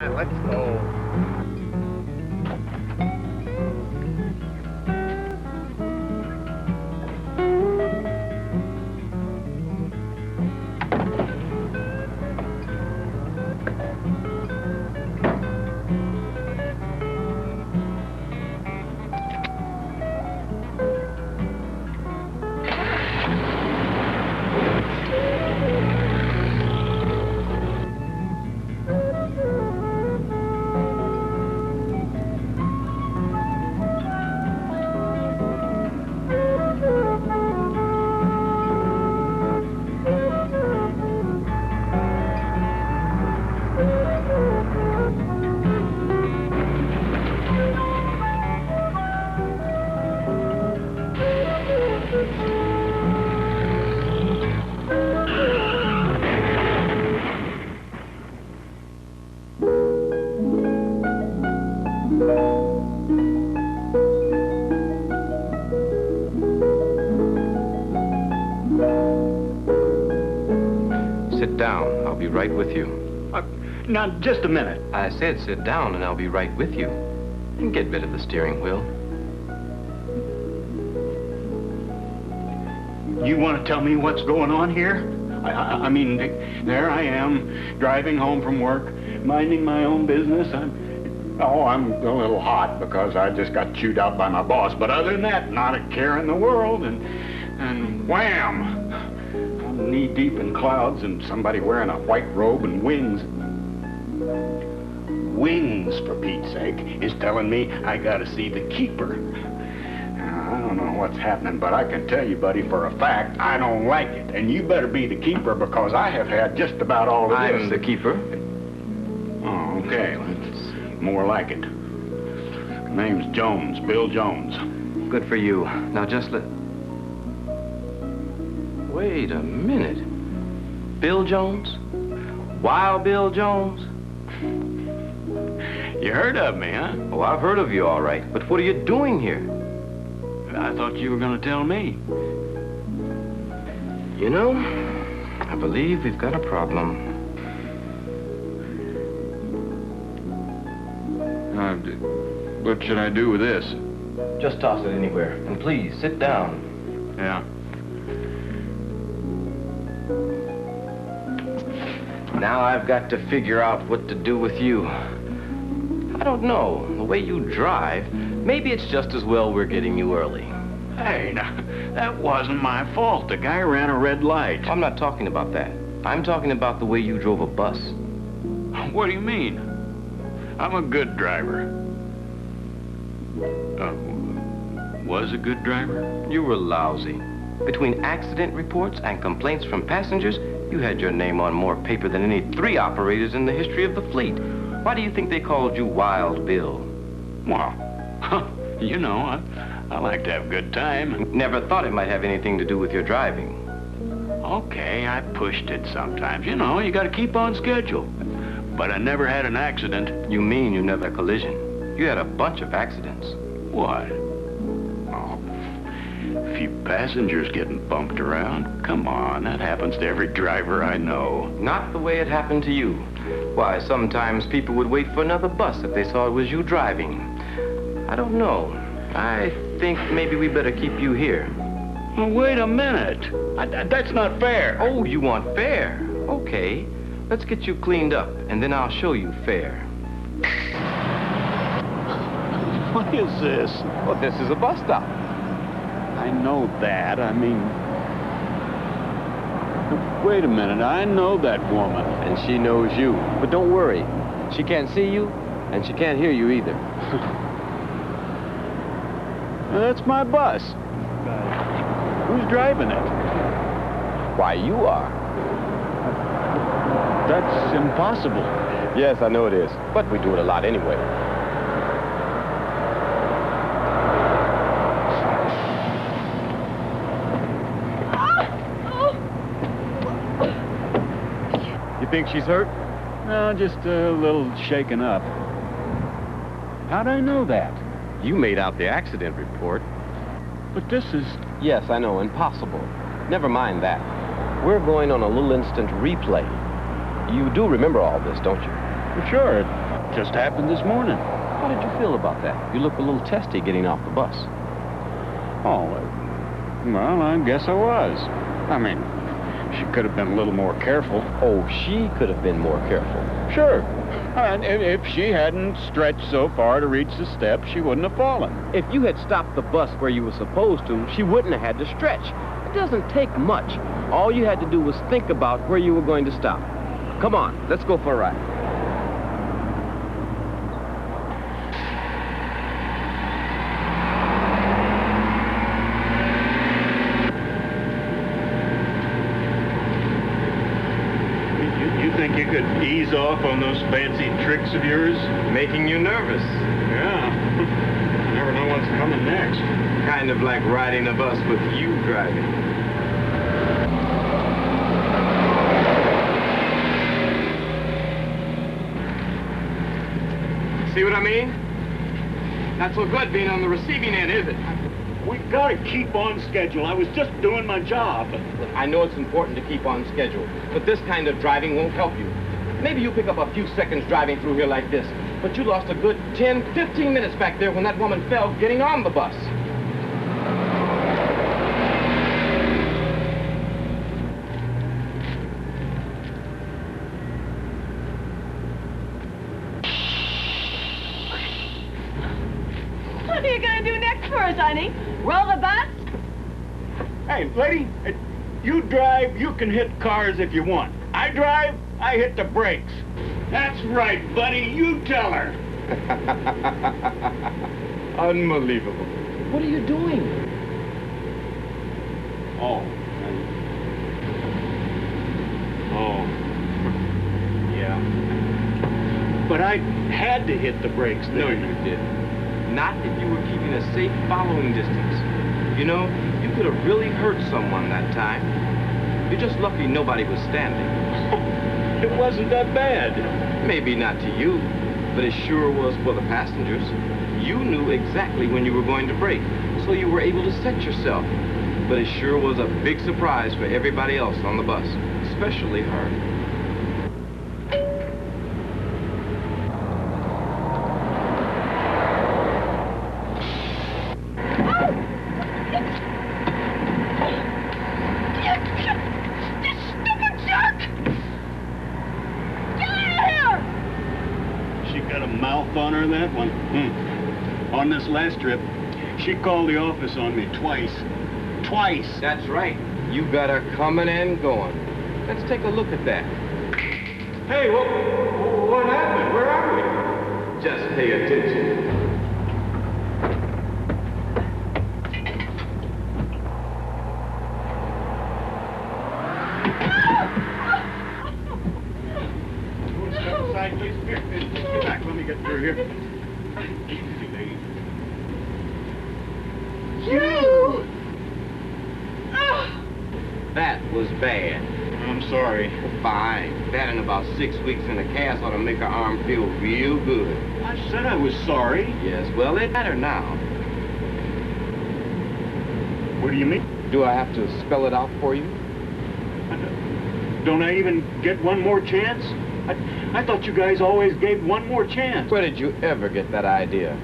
Let's go. Sit down. I'll be right with you. Now, just a minute. I said sit down and I'll be right with you. And get rid of the steering wheel. You want to tell me what's going on here? I mean, there I am, driving home from work, minding my own business. I'm a little hot because I just got chewed out by my boss. But other than that, not a care in the world. And wham! I'm knee-deep in clouds and somebody wearing a white robe and wings. Wings, for Pete's sake, is telling me I gotta see the keeper. I don't know what's happening, but I can tell you, buddy, for a fact, I don't like it. And you better be the keeper because I have had just about all of this. I'm the keeper. Oh, okay. Let's see. More like it. Name's Jones, Bill Jones. Good for you. Now just Wait a minute. Bill Jones? Wild Bill Jones? You heard of me, huh? Oh, I've heard of you, all right. But what are you doing here? I thought you were going to tell me. You know, I believe we've got a problem. What should I do with this? Just toss it anywhere. And please, sit down. Yeah. Now I've got to figure out what to do with you. I don't know. The way you drive, maybe it's just as well we're getting you early. Hey, now, that wasn't my fault. The guy ran a red light. I'm not talking about that. I'm talking about the way you drove a bus. What do you mean? I'm a good driver. Was a good driver? You were lousy. Between accident reports and complaints from passengers, you had your name on more paper than any 3 operators in the history of the fleet. Why do you think they called you Wild Bill? Well, you know, I like to have a good time. Never thought it might have anything to do with your driving. Okay, I pushed it sometimes. You know, you got to keep on schedule. But I never had an accident. You mean you never had a collision? You had a bunch of accidents. What? Oh, a few passengers getting bumped around. Come on, that happens to every driver I know. Not the way it happened to you. Why, sometimes people would wait for another bus if they saw it was you driving. I don't know. I think maybe we better keep you here. Well, wait a minute. That's not fair. Oh, you want fair? Okay. Let's get you cleaned up, and then I'll show you fair. What is this? Well, this is a bus stop. I know that. I mean... Wait a minute. I know that woman. And she knows you. But don't worry. She can't see you, and she can't hear you either. That's my bus. Who's driving it? Why, you are. That's impossible. Yes, I know it is. But we do it a lot anyway. You think she's hurt? No, just a little shaken up. How'd I know that? You made out the accident report. But this is... Yes, I know, impossible. Never mind that. We're going on a little instant replay. You do remember all this, don't you? Sure. just happened this morning. How did you feel about that? You look a little testy getting off the bus. Oh, well, I guess I was. I mean, she could have been a little more careful. Oh, she could have been more careful. Sure. And if she hadn't stretched so far to reach the step, she wouldn't have fallen. If you had stopped the bus where you were supposed to, she wouldn't have had to stretch. It doesn't take much. All you had to do was think about where you were going to stop. Come on, let's go for a ride. You think you could ease off on those fancy tricks of yours? Making you nervous. Yeah. You never know what's coming next. Kind of like riding a bus with you driving. See what I mean? Not so good being on the receiving end, is it? We gotta keep on schedule. I was just doing my job. I know it's important to keep on schedule, but this kind of driving won't help you. Maybe you pick up a few seconds driving through here like this, but you lost a good 10, 15 minutes back there when that woman fell getting on the bus. What are you going to do next for us, honey? Roll the bus? Hey, lady, you drive, you can hit cars if you want. I drive, I hit the brakes. That's right, buddy, you tell her. Unbelievable. What are you doing? Oh. Yeah. But I had to hit the brakes then. No, you didn't. Not if you were keeping a safe following distance. You know, you could have really hurt someone that time. You're just lucky nobody was standing. It wasn't that bad. Maybe not to you, but it sure was for the passengers. You knew exactly when you were going to brake, so you were able to set yourself. But it sure was a big surprise for everybody else on the bus, especially her. On her, that one. On this last trip, she called the office on me twice. Twice. That's right. You got her coming and going. Let's take a look at that. Hey, what happened? Where are we? Just pay attention. Step aside, please. Here, get back. Let me get through here. Easy, lady. You! That was bad. I'm sorry. Fine. That and about 6 weeks in a cast ought to make her arm feel real good. I said I was sorry. Yes, well, it matter now. What do you mean? Do I have to spell it out for you? Don't I even get one more chance? I thought you guys always gave one more chance. Where did you ever get that idea?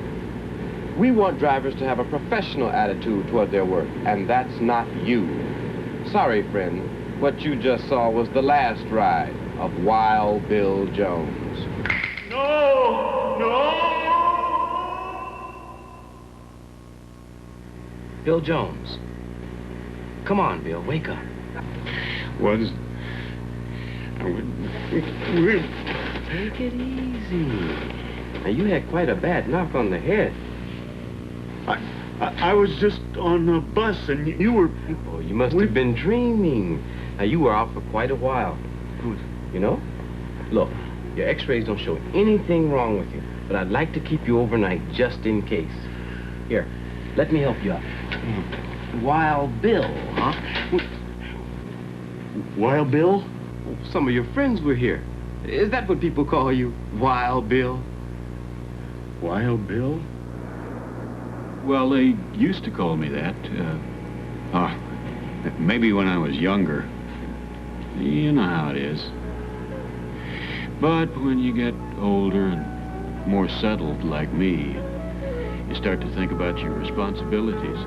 We want drivers to have a professional attitude toward their work, and that's not you. Sorry, friend. What you just saw was the last ride of Wild Bill Jones. No! No! Bill Jones. Come on, Bill, wake up. Take it easy. Now, you had quite a bad knock on the head. I was just on a bus and you were... Oh, you must have been dreaming. Now, you were out for quite a while. You know? Look, your x-rays don't show anything wrong with you, but I'd like to keep you overnight just in case. Here, let me help you up. Wild Bill, huh? Wild Bill? Some of your friends were here. Is that what people call you? Wild Bill? Wild Bill? Well, they used to call me that. Maybe when I was younger. You know how it is. But when you get older and more settled like me, you start to think about your responsibilities.